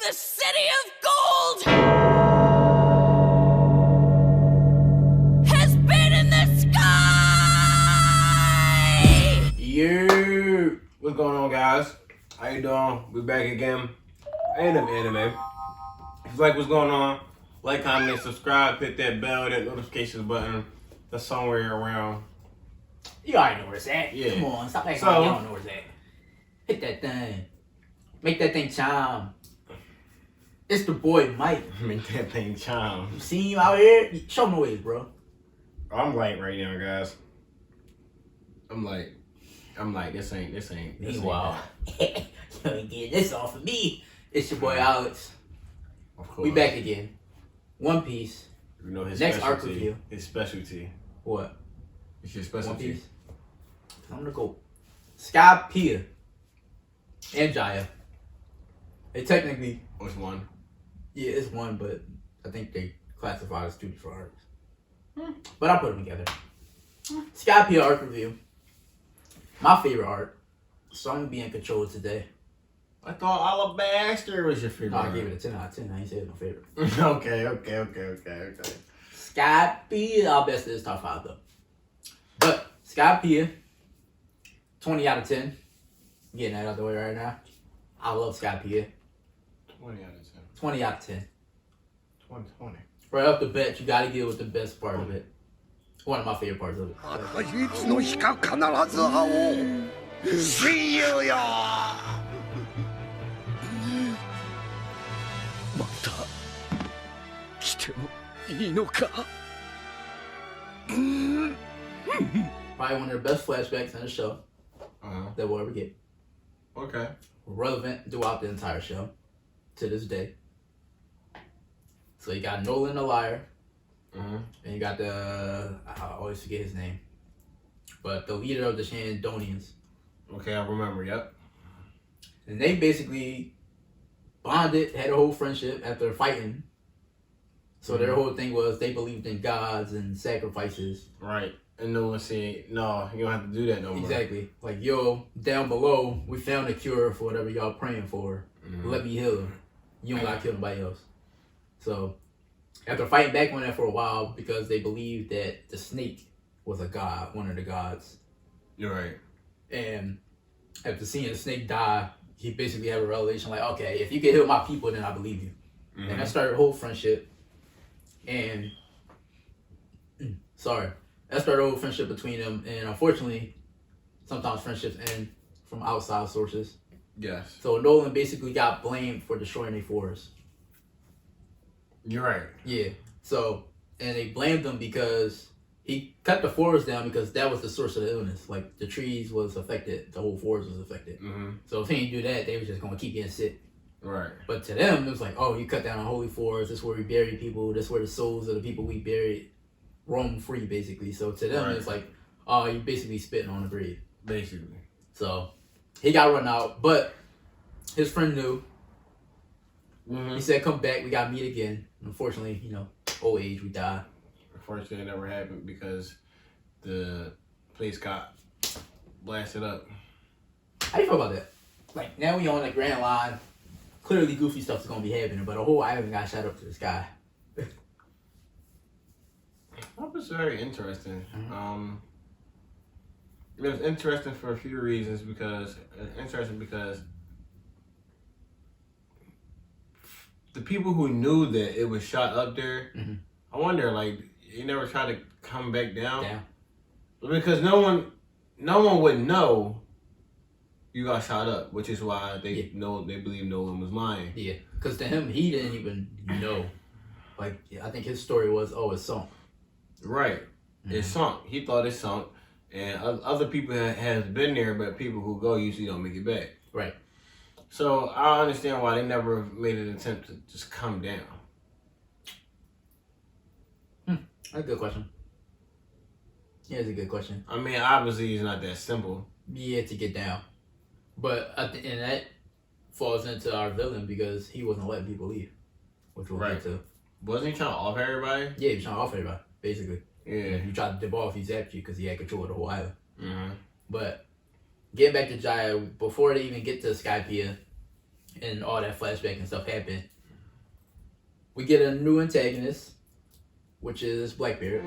The city of gold has been in the sky! Yeah! What's going on, guys? How you doing? We back again. Anime. If you like what's going on, like, comment, subscribe, hit that bell, that notifications button. That's somewhere around. You already know where it's at. Yeah. Come on, stop acting like you don't know where it's at. Hit that thing. Make that thing chime. It's the boy Mike. Make that thing chime. You see him out here? Show him the way, bro. I'm light right now, guys. I'm like, this ain't. Meanwhile, you ain't getting this off of me. It's your boy Alex. Of course. We back again. One Piece. You know his Next specialty. arc review. His specialty. What? It's your One specialty. Piece. I'm gonna go Skypiea and Jaya. They technically, Which one? yeah, it's one, but I think they classify as 2 different arcs. But I'll put them together. Skypiea arc review. My favorite arc. So I'm gonna be in control today. I thought Alabaster was your favorite. No, I gave it a 10 out of 10. I ain't said no favorite. Okay. Skypiea, I'll best is top 5 though. But Skypiea, 20 out of 10. Getting that out the way right now. I love Skypiea. 20 out of 10. 20 out of 10. 20. Right off the bat, you gotta get with the best part of it. One of my favorite parts of it. 唯一の日か必ず会おう親友よまた来てもいいのか Probably one of the best flashbacks in the show that we'll ever get. Okay. Relevant throughout the entire show to this day. So you got Nolan the liar, and you got the, I always forget his name, but the leader of the Shandonians. Okay, I remember, yep. And they basically bonded, had a whole friendship after fighting. So their whole thing was they believed in gods and sacrifices. Right. And no one said, no, you don't have to do that no more. Exactly. Like, yo, down below, we found a cure for whatever y'all praying for. Let me heal him. You don't gotta kill nobody else. So, after fighting back on that for a while, because they believed that the snake was a god, one of the gods. You're right. And after seeing the snake die, he basically had a revelation like, okay, if you can heal my people, then I believe you. And that started a whole friendship. And, that started a whole friendship between them. And unfortunately, sometimes friendships end from outside sources. Yes. So Nolan basically got blamed for destroying their forest. You're right. Yeah. So, and they blamed him because he cut the forest down because that was the source of the illness. Like, the trees was affected, the whole forest was affected. So if he didn't do that, they were just going to keep getting sick. Right. But to them, it was like, oh, you cut down a holy forest, this is where we bury people, this is where the souls of the people we buried roam free, basically. So to them, it's like, oh, you basically spitting on the grave. Basically. So he got run out, but his friend knew. He said, come back, we got to meet again. Unfortunately, old age, we die. Unfortunately, it never happened because the place got blasted up. How do you feel about that? Like, now we on the Grand Line. Clearly, goofy stuff's going to be happening, but a whole island got shot up to the sky. That was very interesting. It was interesting for a few reasons because the people who knew that it was shot up there, I wonder, like, you never tried to come back down? Yeah. Because no one would know you got shot up, which is why they believe Nolan was lying. Yeah, because to him, he didn't even know. Like, I think his story was, oh, it's sunk. Right. It sunk. He thought it sunk. And other people have been there, but people who go usually don't make it back. Right. So I understand why they never made an attempt to just come down. That's a good question. Yeah, it's a good question. I mean, obviously, it's not that simple. Yeah, to get down. But and that falls into our villain because he wasn't letting people leave, which we'll get to. Wasn't he trying to off everybody? Yeah, he was trying to off everybody, basically. Yeah. If you tried to dip off, he's after you because he had control of the whole island. Mm-hmm. But getting back to Jaya, before they even get to Skypiea and all that flashback and stuff happen, we get a new antagonist, which is Blackbeard.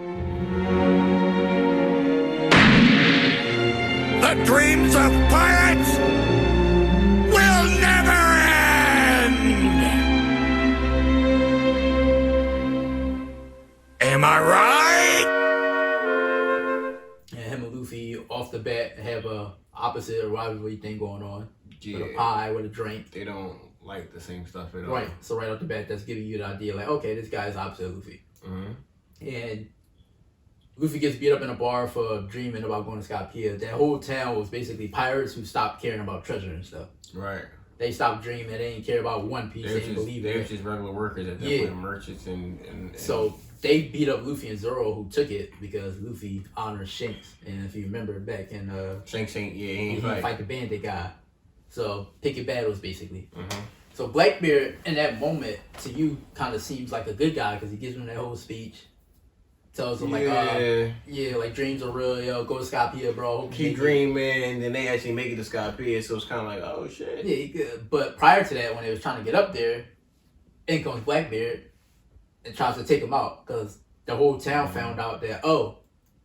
The dreams of pirates will never end! Am I right? And him and Luffy off the bat have a opposite rivalry thing going on. Yeah. With a pie, with a drink. They don't like the same stuff at all. Right. So right off the bat, that's giving you the idea like, okay, this guy is opposite of Luffy. Mm-hmm. And Luffy gets beat up in a bar for dreaming about going to Skypiea. That whole town was basically pirates who stopped caring about treasure and stuff. Right. They stopped dreaming. They didn't care about Onepiece. They didn't believe They in were it. just regular workers at that point, merchants and So they beat up Luffy and Zoro, who took it because Luffy honored Shanks. And if you remember back in Shanks ain't he ain't didn't fight the bandit guy. So picking battles basically. Mm-hmm. So Blackbeard in that moment to you kind of seems like a good guy because he gives him that whole speech. Tells him like, like dreams are real, yo, go to Skypiea, bro. Keep dreaming, and then they actually make it to Skypiea, so it's kind of like, oh shit. Yeah, he good. But prior to that, when they was trying to get up there, in comes Blackbeard and tries to take him out because the whole town found out that, oh,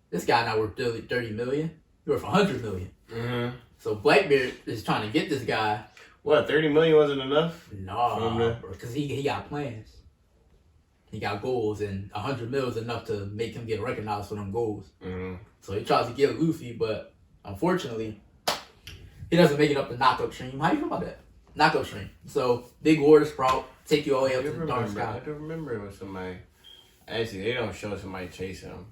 this guy not worth 30 million, he's worth 100 million. Mm-hmm. So Blackbeard is trying to get this guy. What, 30 million wasn't enough? No, because he got plans. He got goals, and 100 mil is enough to make him get recognized for them goals. Mm-hmm. So he tries to get Luffy, but unfortunately, he doesn't make it up the knockout stream. How you feel about that? Knockout stream. So big water sprout, take you all the way up to the dark sky. I don't remember it was somebody. Actually, they don't show somebody chasing him.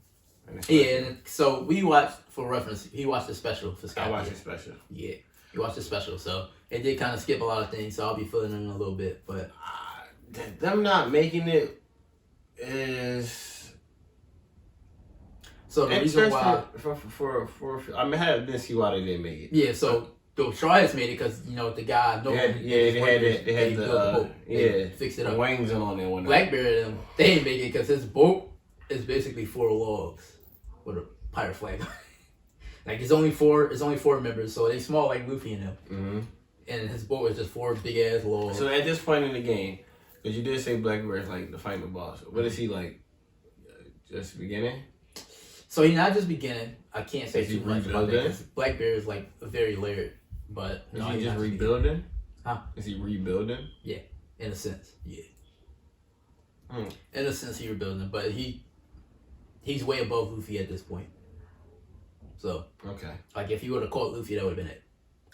Yeah, and so we watched, for reference, he watched the special for Skypiea. I watched the special. Yeah, he watched the special, so it did kind of skip a lot of things, so I'll be filling in a little bit, but... them not making it is... So the reason why... I mean, I didn't see why they didn't make it. Yeah, so the Straw has made it because, you know, the guy... They had the fixed it up. The wings on it. Blackbeard, they didn't make it because his boat is basically 4 logs with a pirate flag. Like it's only four members, so they small like Luffy and him. Mm-hmm. And his boat is just 4 big ass logs. So at this point in the game, because you did say Blackbeard is like the final boss, what is he like? Just beginning? So he's not just beginning. I can't say Is he too much about that rebuilding? because Blackbeard is like very layered. But Is no, he he's just not rebuilding? Huh? Is he rebuilding? Yeah, in a sense, yeah. Hmm. In a sense, he's rebuilding, but he's way above Luffy at this point. So, Okay. like if he would have caught Luffy, that would have been it.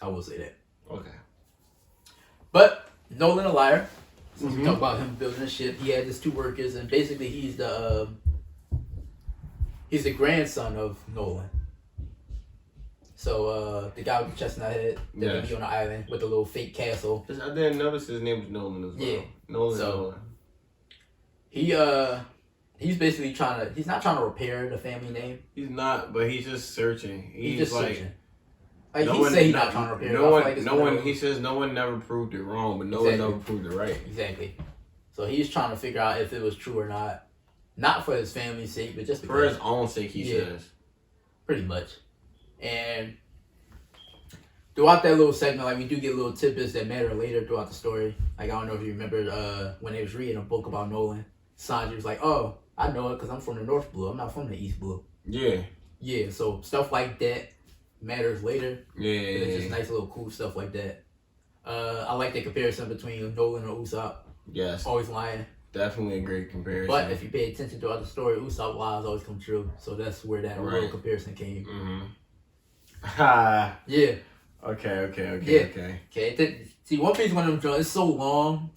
I will say that. Okay. But Nolan a liar. Since we talk about him building a ship, he had his 2 workers, and basically he's the grandson of Nolan. So the guy with the chestnut head that be on the island with the little fake castle. I didn't notice his name was Nolan as well. Yeah. Nolan. So he's basically he's not trying to repair the family name. He's not, but he's just searching. He's just like, searching. Like he say he's not trying to repair it. He says no one never proved it wrong, but no one never proved it right. Exactly. So he's trying to figure out if it was true or not. Not for his family's sake, but just for his own sake, he says. Pretty much. And throughout that little segment, like we do get little tidbits that matter later throughout the story. Like I don't know if you remember when they was reading a book about Nolan, Sanji was like, "Oh, I know it because I'm from the North Blue. I'm not from the East Blue." Yeah. Yeah. So stuff like that matters later. Yeah. It's just nice little cool stuff like that. I like the comparison between Nolan and Usopp. Yes. Always lying. Definitely a great comparison. But if you pay attention throughout the story, Usopp lies always come true. So that's where that real comparison came. Mm-hmm. Ha. Yeah. Okay. See, One Piece is one of them joints. It's so long,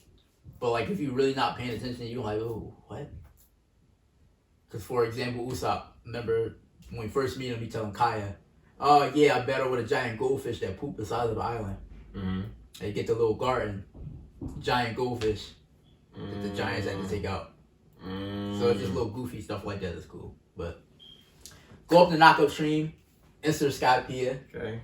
but like if you're really not paying attention, you're like, oh, what? Because for example, Usopp, remember when we first meet him, he telling Kaya, "Oh yeah, I battled with a giant goldfish that pooped the size of the island." Mm-hmm. They get the little garden, giant goldfish that the giants had to take out. So So it's just little goofy stuff like that is cool. But go up to knockout stream, insert Skypiea. Okay.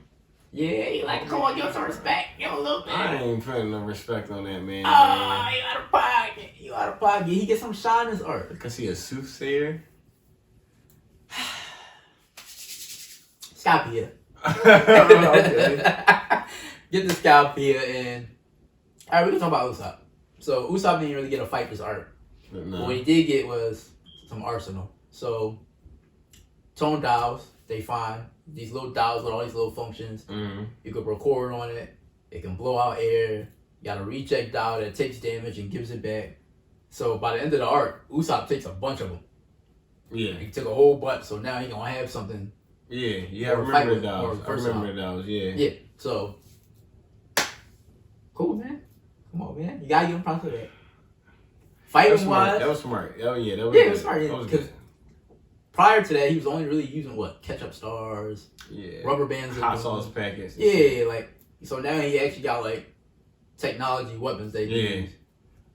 Yeah, you like, come on, give us some respect. Give a little bit. I ain't putting no respect on that man. Oh, you out of pocket. You out of pocket. He gets some shine in his art. Because he a soothsayer? Skypiea. Okay. Get the Skypiea and... Alright, we can talk about Usopp. So, Usopp didn't really get a fight this arc. No. But what he did get was some arsenal. So, tone dials, they find these little dials with all these little functions. Mm-hmm. You could record on it. It can blow out air. You got a reject dial that takes damage and gives it back. So, by the end of the arc, Usopp takes a bunch of them. Yeah. He took a whole bunch, so now he gonna have something. Yeah, I remember the dolls. Yeah. So, cool, man. Come on, man. You gotta give him props for that. Fighting wise, that was smart. Oh yeah, that was yeah, good. it was smart. That was Because good. prior to that, he was only really using ketchup stars, Yeah, rubber bands, hot sauce packets. Yeah, like so now he actually got like technology weapons they use.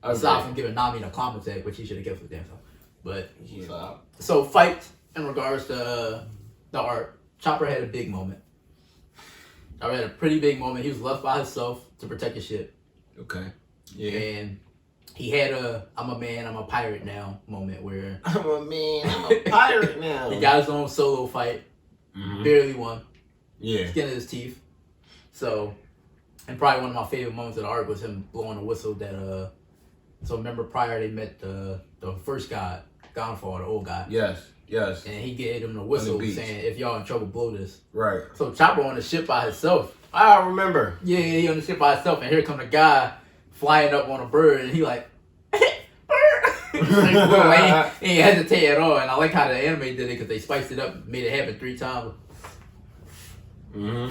Aside from giving Nami the climb attack, which he should have kept for damn self. But so fights in regards to the art, Chopper had a big moment. Chopper had a pretty big moment. He was left by himself to protect his ship. Okay. Yeah. And he had a I'm a man, I'm a pirate now moment where I'm a man, I'm a pirate now. he got his own solo fight, barely won. Yeah. Skin of his teeth. So, and probably one of my favorite moments of the arc was him blowing a whistle that so remember prior they met the first god, Gonfall, the old guy. Yes. And he gave him the whistle saying, if y'all in trouble, blow this. Right. So Chopper on the ship by himself. I remember. Yeah, he on the ship by himself, and here come the guy flying up on a bird, and he like, bird! He ain't hesitate at all, and I like how the anime did it, because they spiced it up, made it happen 3 times. I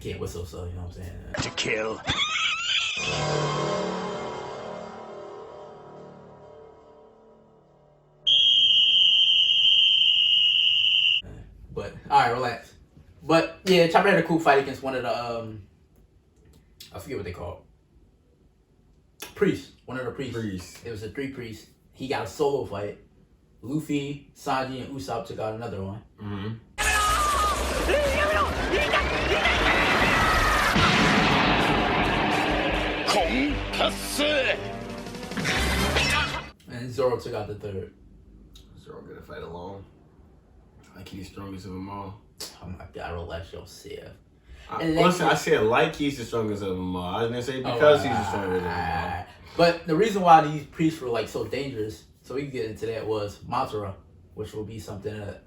can't whistle, so you know what I'm saying? To kill. But alright, relax. But yeah, Chopper had a cool fight against one of the I forget what they call priests. One of the priests. It was the 3 priests. He got a solo fight. Luffy, Sanji, and Usopp took out another one. And Zoro took out the 3rd. Zoro gonna fight alone. Like he's the strongest of them all. Oh my god, relax yourself. Listen, I said like he's the strongest of them all. I didn't say because he's the strongest of them all. But the reason why these priests were like so dangerous, so we can get into that, was Mothra, which will be something that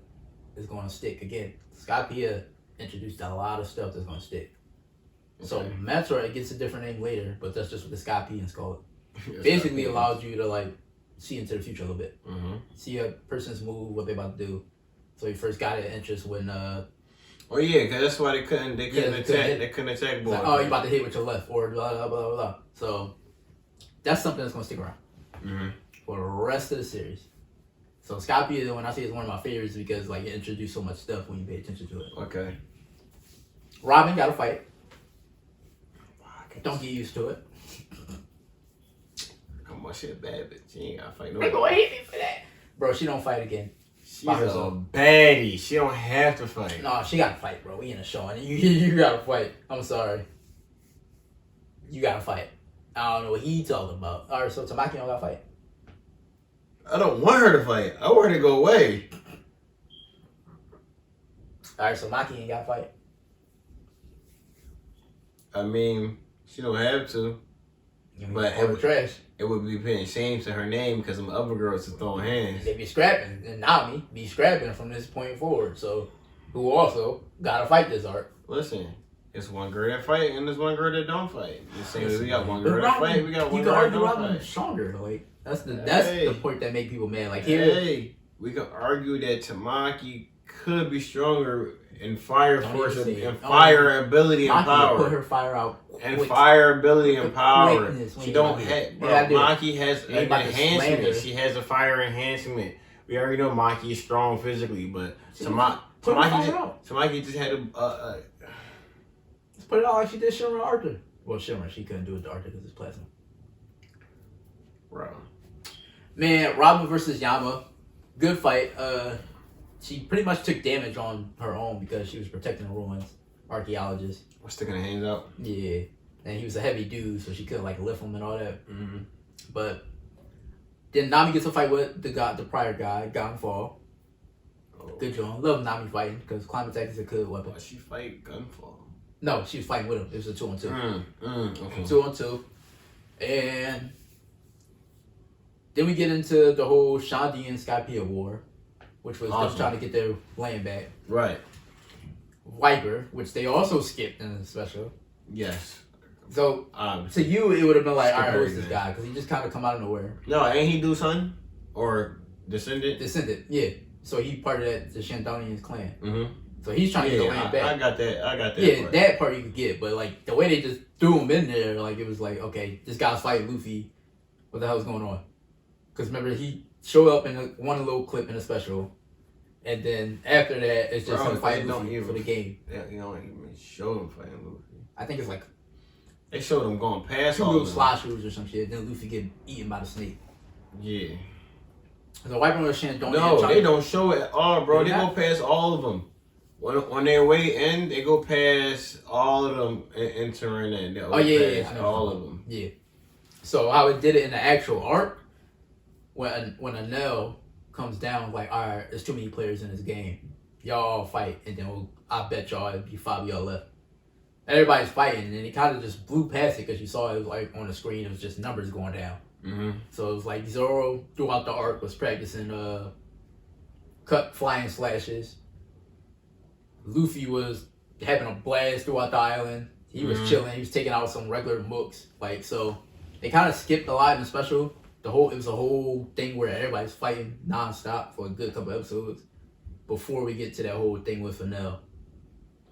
is going to stick. Again, Skypiea introduced a lot of stuff that's going to stick. Okay. So Mothra, it gets a different name later, but that's just what the Skypians call it. Basically allows you to like see into the future a little bit. See a person's move, what they're about to do. So he first got an interest when oh yeah, because that's why they couldn't attack. They couldn't attack boy. Like, oh, you about to hit with your left, or blah blah blah blah. So that's something that's gonna stick around for the rest of the series. So Skypiea, when I say it's one of my favorites, because like it introduced so much stuff when you pay attention to it. Okay. Robin got a fight. Don't get used to it. Come on, she a bad bitch. She ain't gotta fight They nobody. gonna hate me for that, bro. She don't fight again. She's a baddie. She don't have to fight. No, she got to fight, bro. We in a show, and you got to fight. I'm sorry. You got to fight. I don't know what he talking about. All right, so Tamaki don't got to fight. I don't want her to fight. I want her to go away. All right, so Maki ain't got to fight. I mean, she don't have to. But it would be putting shame to her name because them other girls are throwing hands. They be scrapping, and Nami be scrapping from this point forward. So, who also got to fight this arc. Listen, it's one girl that fight and there's one girl that don't fight. The same as we got one girl that fight, we got one girl that don't fight. Stronger, like that's the point that make people mad. Like here, we can argue that Tamaki could be stronger in fire force and fire ability and power. Put her fire out. And fire ability and power. She don't have. Maki has an enhancement. She has a fire enhancement. We already know Maki is strong physically, but Tamaki just had a. Let's put it out like she did Shimmer and Arthur. Well, Shimmer, she couldn't do it to Arthur because it's plasma. Bro. Man, Robin versus Yama, good fight. She pretty much took damage on her own because she was protecting the ruins. Archaeologist. Sticking her hands out. Yeah, and he was a heavy dude, so she couldn't like lift him and all that. Mm-hmm. But then Nami gets a fight with the prior guy, Gunfall. Oh. Good job. Love Nami fighting because climate attack is a good weapon. Why she fight Gunfall? No, she was fighting with him. It was a 2-on-2. Okay. 2-on-2. And then we get into the whole Shandi and Skypiea war, which was them trying to get their land back. Right. Viper, which they also skipped in the special. Yes. So, to you, it would have been like, all right, who's this everything. guy? Because he just kind of come out of nowhere. No, ain't he do son? Or descendant? Descendant, yeah. So he part of the Shandonians clan. Mm-hmm. So he's trying to get the land back. I got that. Yeah, part. that part you could get. But, like, the way they just threw him in there, like, it was like, okay, this guy's fighting Luffy. What the hell's going on? Because remember, he showed up in one little clip in a special. And then after that, it's just him fighting Luffy for the game. Yeah, you don't even show him fighting Luffy. I think it's like They showed him going past 2 all little of them. slashers or some shit. Then Luffy get eaten by the snake. Yeah. So Viper and Shandonian. No, they don't show it at all, bro. They They go not? past all of them. On their way in, they go past all of them entering in. They go Yeah, past I know. all of them. Yeah. So how it did it in the actual arc, when Anel comes down, like, all right, there's too many players in this game. Y'all all fight, and then I bet y'all it'd be 5 of y'all left. Everybody's fighting, and he kind of just blew past it because you saw it was like on the screen, it was just numbers going down. Mm-hmm. So it was like Zoro throughout the arc was practicing cut flying slashes. Luffy was having a blast throughout the island. He was chilling. He was taking out some regular mooks. Like, so they kind of skipped a lot in the special. It was a whole thing where everybody's fighting nonstop for a good couple episodes before we get to that whole thing with Fennel.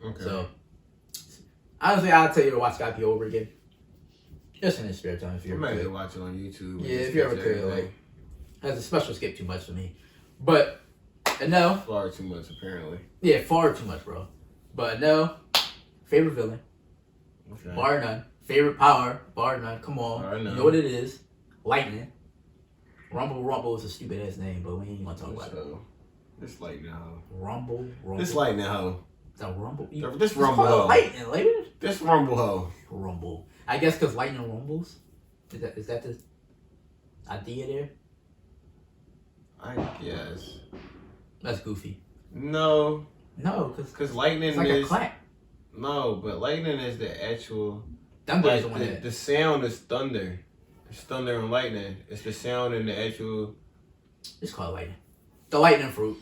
Okay. So honestly, I'll tell you to watch Skypiea over again. Just in his spare time if You you're might have to watch it on YouTube. Yeah, if you ever could, like, as a special skip too much for me. But no, far too much apparently. yeah, far too much, bro. But no, favorite villain, Okay. bar none. Favorite power, bar none. Come on, Bar none. you know what it is? Lightning. Rumble is a stupid ass name, but we ain't gonna talk about it. This lightning hoe. Rumble. This lightning hoe. The Rumble. This Rumble hoe. Lightning, later. This Rumble hoe. Rumble. I guess because lightning rumbles. Is that the idea there? I guess. That's goofy. No, No, because lightning it's like is a clap. no, but lightning is the actual. Thunder is the Like, one that. the sound is thunder. It's thunder and lightning. It's the sound and the actual. It's called lightning. The lightning fruit.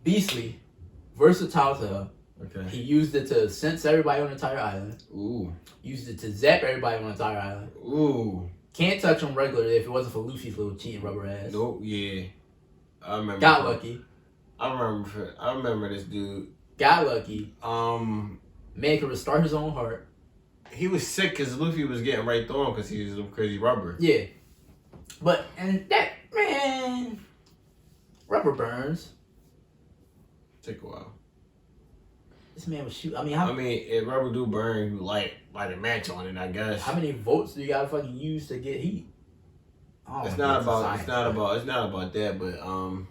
Beastly. Versatile to hell. Okay. He used it to sense everybody on the entire island. Ooh. Used it to zap everybody on the entire island. Ooh. Can't touch him regularly if it wasn't for Luffy's little cheating rubber ass. Nope. Yeah. I remember. Got lucky. I remember this dude. Got lucky. Man could restart his own heart. He was sick because Luffy was getting right through him because he was a crazy rubber. Yeah. But, and that, man, rubber burns. Take a while. This man was shooting. If rubber do burn, you light a match on it, I guess. How many volts do you gotta fucking use to get heat? It's not about that, but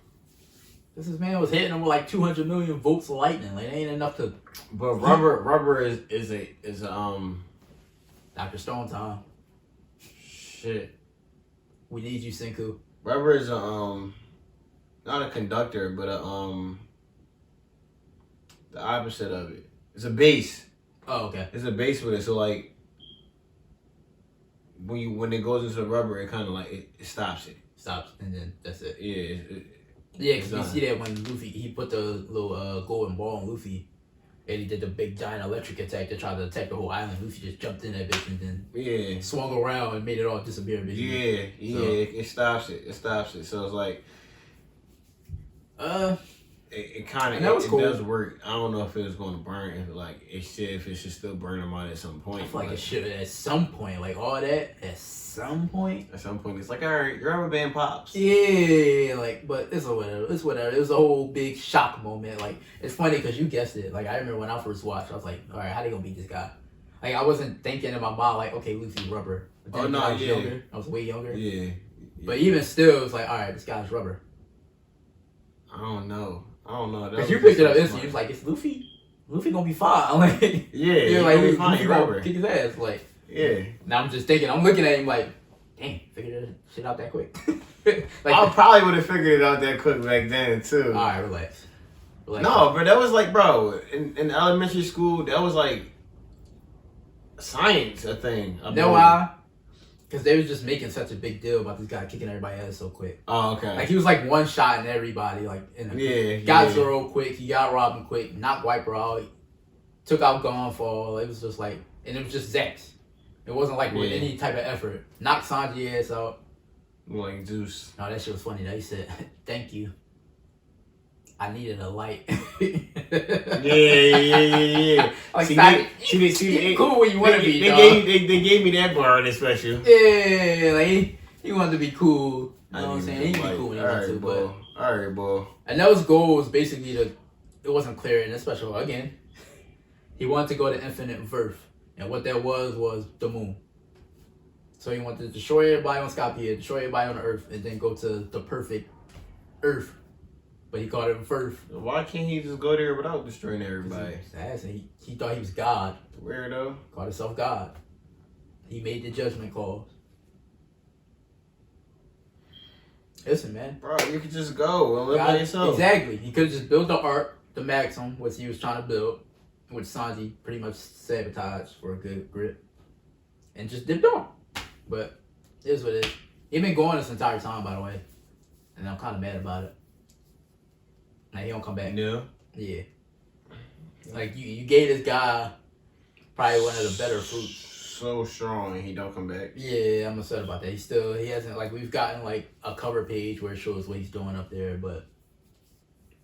This man was hitting him with like 200 million volts of lightning. Like, it ain't enough to. But rubber is a Dr. Stone time. shit. We need you, Senku. Rubber is a not a conductor, but the opposite of it. It's a base. Oh, okay. It's a base with it. So like when it goes into the rubber, it kind of like it stops it. Stops, and then that's it. Yeah. Yeah, because you done. see that when Luffy, he put the little golden ball on Luffy, and he did the big giant electric attack to try to attack the whole island. Luffy just jumped in that bitch and then swung around and made it all disappear. Basically. Yeah. It stops it. It stops it. So it's like it kind of it cool. does work. I don't know if it was going to burn. If it should still burn them out at some point. I feel like it should at some point, like all that at some point. At some point, it's like, all right, your rubber band pops. Yeah, like, but it's whatever. It's whatever. It was a whole big shock moment. Like, it's funny because you guessed it. Like, I remember when I first watched, I was like, all right, how they gonna beat this guy? Like, I wasn't thinking in my mind like, okay, Luffy rubber. But then I was younger. I was way younger. Yeah. But even still, it's like, all right, this guy's rubber. I don't know. Because you picked it up instantly. You was like, it's Luffy. Luffy gonna be fine. Like, yeah, you're like, be fine. Luffy gonna kick his ass. Like, yeah. Now I'm just thinking, I'm looking at him like, dang, figured that shit out that quick. Like, I probably would have figured it out that quick back then too. All right, relax. No, but that was like, bro, in elementary school, that was like science, a thing. Know why? Because they was just making such a big deal about this guy kicking everybody's ass so quick. Oh, okay. Like, he was like one shot in everybody. Like, got Zoro quick. He got Robin quick. Knocked Wiper out. Took out Gonfall. It was just like, and it was just Zax. It wasn't like with any type of effort. Knocked Sanji ass out. Like Zeus. No, that shit was funny. He said, "Thank you. I needed a light." yeah. Like, see, cool when you want to be. They gave me that bar in this special. Yeah, like he wanted to be cool. You know what I'm saying? He can be cool when he wants to, but alright, boy. And those goals basically it wasn't clear in this special again. He wanted to go to Infinite Verf, and what that was the moon. So he wanted to destroy everybody on Skypiea, destroy everybody on the Earth, and then go to the perfect Earth. But he called it Verf. Why can't he just go there without destroying everybody? He thought he was God. Weirdo. Called himself God. He made the judgment calls. Listen, man. Bro, you could just go and live by yourself. Exactly. He could have just built the arc, the Maxim, which he was trying to build, which Sanji pretty much sabotaged for a good grip, and just dipped on. But it is what it is. He's been going this entire time, by the way, and I'm kind of mad about it. Like, he don't come back. Yeah. Yeah. Like, you gave this guy probably one of the better fruits. So strong, and he don't come back. Yeah, I'm upset about that. He hasn't, like, we've gotten, like, a cover page where it shows what he's doing up there, but...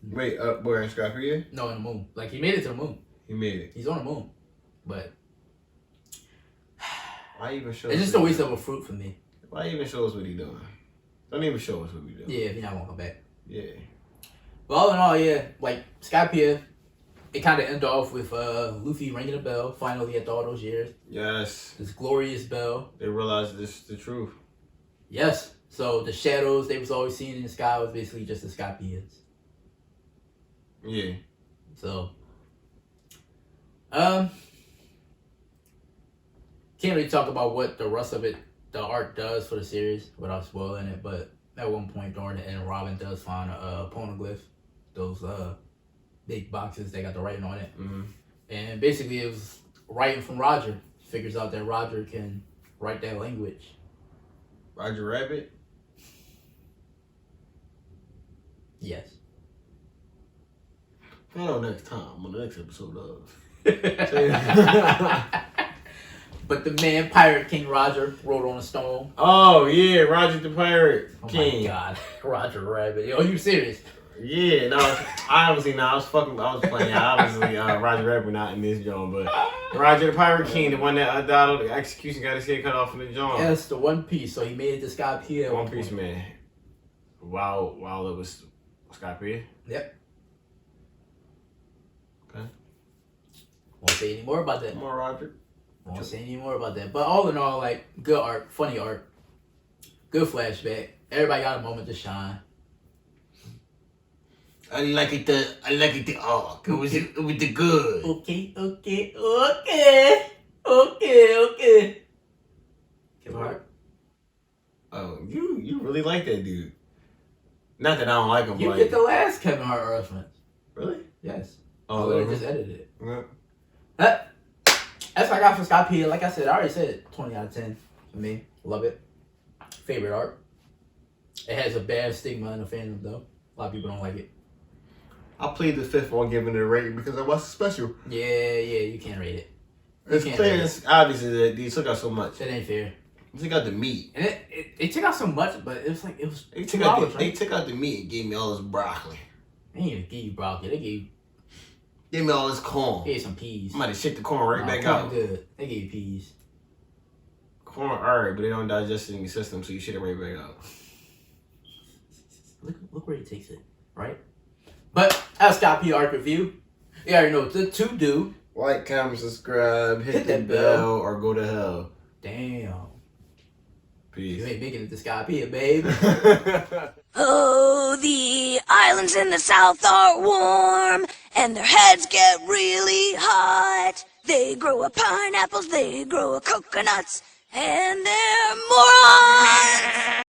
Wait, where in Skypiea? No, in the moon. Like, he made it to the moon. He made it. He's on the moon. But... Why even show it's us just a waste of a fruit for me. Why even show us what he doing? Don't even show us what we doing. Yeah, if he not gonna come back. Yeah. But all in all, yeah, like, Skypiea, it kind of ended off with Luffy ringing a bell, finally, after all those years. Yes. This glorious bell. They realized this is the truth. Yes. So the shadows they was always seeing in the sky was basically just the Skypieas. Yeah. So, can't really talk about what the rest of it, the art does for the series without spoiling it, but at one point during the end, Robin does find a poneglyph, those big boxes that got the writing on it. Mm-hmm. And basically it was writing from Roger. Figures out that Roger can write that language. Roger Rabbit? Yes. Find out next time on the next episode of... But the man, Pirate King Roger, wrote on a stone. Oh, yeah, Roger the Pirate King. Oh my God, Roger Rabbit. Are you serious? Yeah, no, I was playing. Obviously, Roger Rabbit not in this joint, but Roger the Pirate King, the one that died, the execution got his head cut off in the joint. Yes, the Onepiece. So he made it to Skypiea. Onepiece, man. While it was Skypiea. Yep. Okay. Won't say any more about that. More Roger. Won't say any more about that. But all in all, like, good art, funny art, good flashback. Everybody got a moment to shine. I like it the arc. It was the good. Okay. Kevin Hart. Oh, you really like that dude. Not that I don't like him, You but get the last Kevin Hart reference. really? Yes. Oh, they just edited it. Yeah. That's what I got for Skypiea. Like I said, I already said it. 20 out of 10 for me. Love it. Favorite art. It has a bad stigma in the fandom, though. A lot of people don't like it. I played the fifth one, giving it a rating because I watched the special. Yeah, you can't rate it. It's clear, it's obviously that they took out so much. That ain't fair. They took out the meat. And it took out so much, but it was like, it was They $2, took out right? they took out the meat and gave me all this broccoli. They didn't even give you broccoli. They gave Give me all this corn. you some peas. I'm about to shit the corn right back corn out. good. They gave you peas. Corn alright, but they don't digest it in your system, so you shit it right back out. Look where he takes it, right? But that's Skypiea art review. You already know what to do. Like, comment, subscribe, hit Hit the that bell, bell. or go to hell. Damn. You Peace. ain't making it to Skypiea, babe. Oh, the islands in the south are warm, and their heads get really hot. They grow a pineapples, they grow a coconuts, and they're morons.